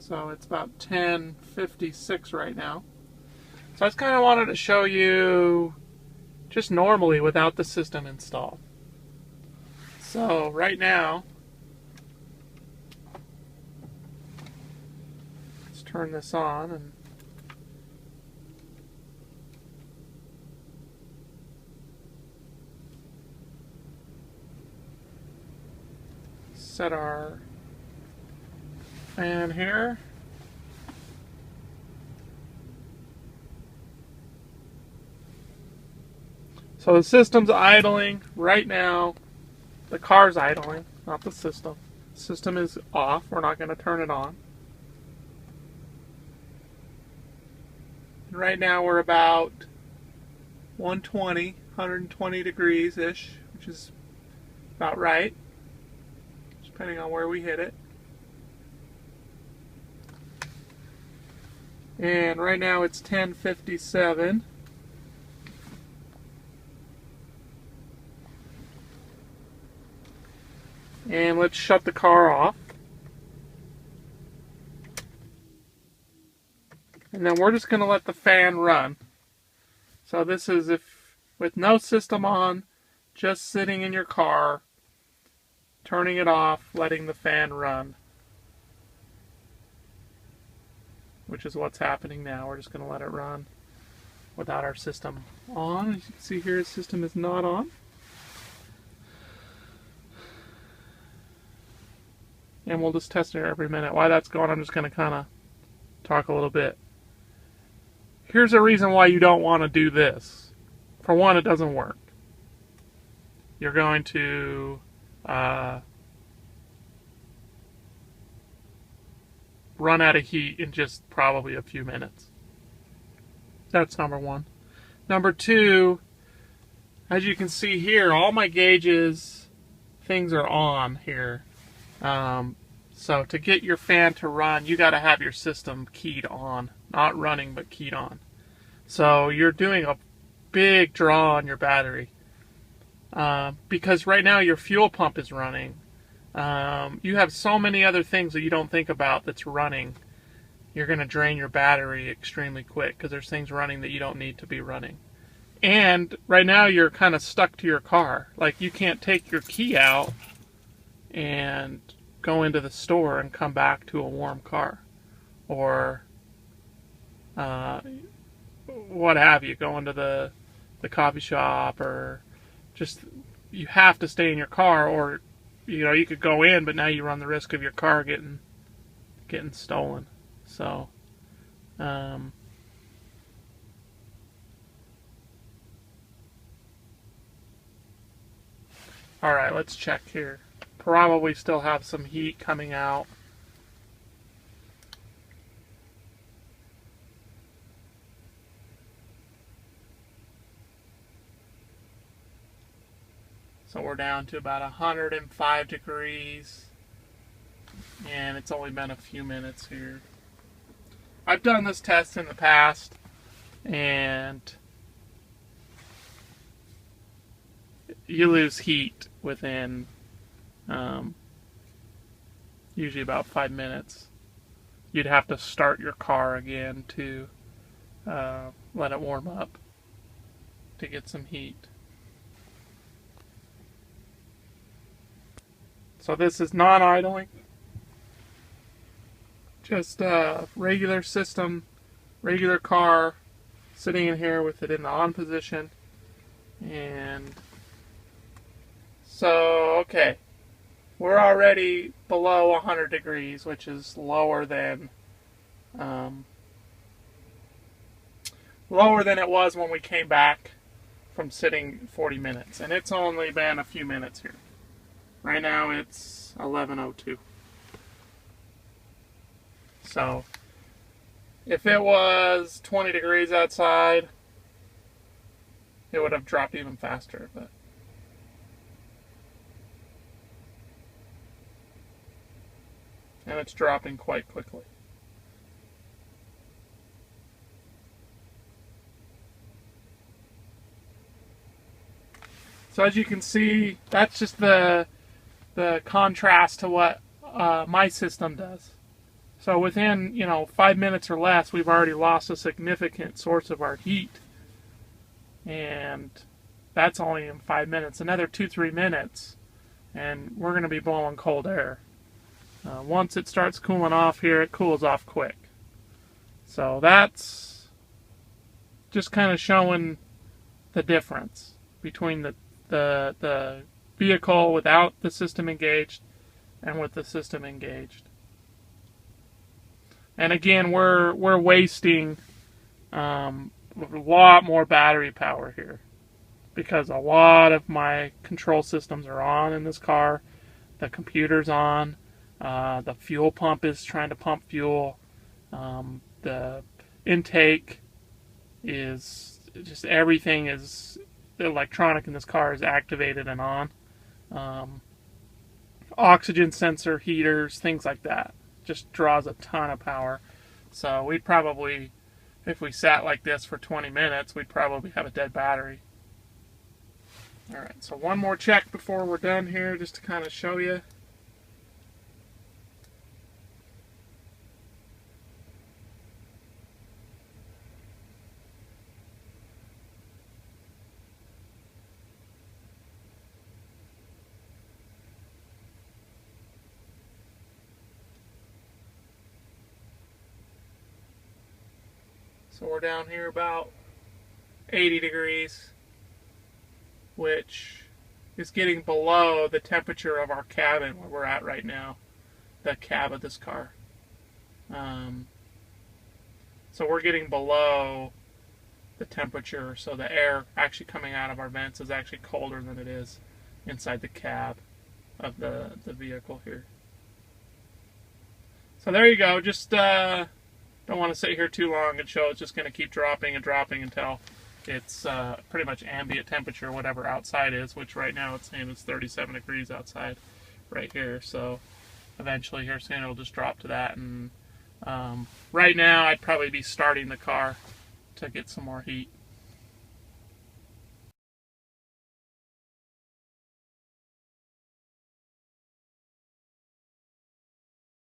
So it's about 10:56 right now. So I just kind of wanted to show you just normally without the system installed. So right now, let's turn this on and set our fan here. So the system's idling right now. The car's idling, not the system. The system is off. We're not going to turn it on. And right now we're about 120 degrees-ish, which is about right, depending on where we hit it. And right now it's 10:57. And let's shut the car off. And then we're just going to let the fan run. So this is if with no system on, just sitting in your car, turning it off, letting the fan run. Which is what's happening now. We're just going to let it run without our system on. As you can see here, the system is not on. And we'll just test it every minute. While that's going, I'm just going to kind of talk a little bit. Here's a reason why you don't want to do this. For one, it doesn't work. You're going to run out of heat in just probably a few minutes. That's number one. Number two, as you can see here, all my gauges, things are on here. So to get your fan to run, you got to have your system keyed on. Not running, but keyed on. So you're doing a big draw on your battery. Because right now your fuel pump is running. You have so many other things that you don't think about that's running. You're going to drain your battery extremely quick because there's things running that you don't need to be running. And right now you're kind of stuck to your car. Like you can't take your key out and go into the store and come back to a warm car. Or what have you, go into the coffee shop, or just you have to stay in your car, or you could go in, but now you run the risk of your car getting stolen. So all right, let's check here. Probably still have some heat coming out. So we're down to about 105 degrees, and it's only been a few minutes here. I've done this test in the past, and you lose heat within usually about 5 minutes. You'd have to start your car again to let it warm up to get some heat. So this is non-idling, just a regular system, regular car, sitting in here with it in the on position. And so, okay, we're already below 100 degrees, which is lower than it was when we came back from sitting 40 minutes. And it's only been a few minutes here. Right now it's 11:02. So if it was 20 degrees outside, it would have dropped even faster, but and it's dropping quite quickly. So as you can see, that's just the contrast to what my system does. So within, 5 minutes or less, we've already lost a significant source of our heat. And that's only in 5 minutes. Another 2-3 minutes, and we're going to be blowing cold air. Once it starts cooling off here, it cools off quick. So that's just kind of showing the difference between the vehicle without the system engaged and with the system engaged. And again, we're wasting a lot more battery power here because a lot of my control systems are on in this car. The computer's on. The fuel pump is trying to pump fuel. The intake is just everything is the electronic in this car is activated and on. Oxygen sensor, heaters, things like that. Just draws a ton of power. So we'd probably, if we sat like this for 20 minutes, we'd probably have a dead battery. Alright, so one more check before we're done here, just to kind of show you. So we're down here about 80 degrees, which is getting below the temperature of our cabin where we're at right now, the cab of this car. So we're getting below the temperature, so the air actually coming out of our vents is actually colder than it is inside the cab of the vehicle here. So there you go. Just don't want to sit here too long and show it's just going to keep dropping and dropping until it's pretty much ambient temperature, whatever outside is, which right now it's saying it's 37 degrees outside right here. So eventually here soon it'll just drop to that. And right now I'd probably be starting the car to get some more heat.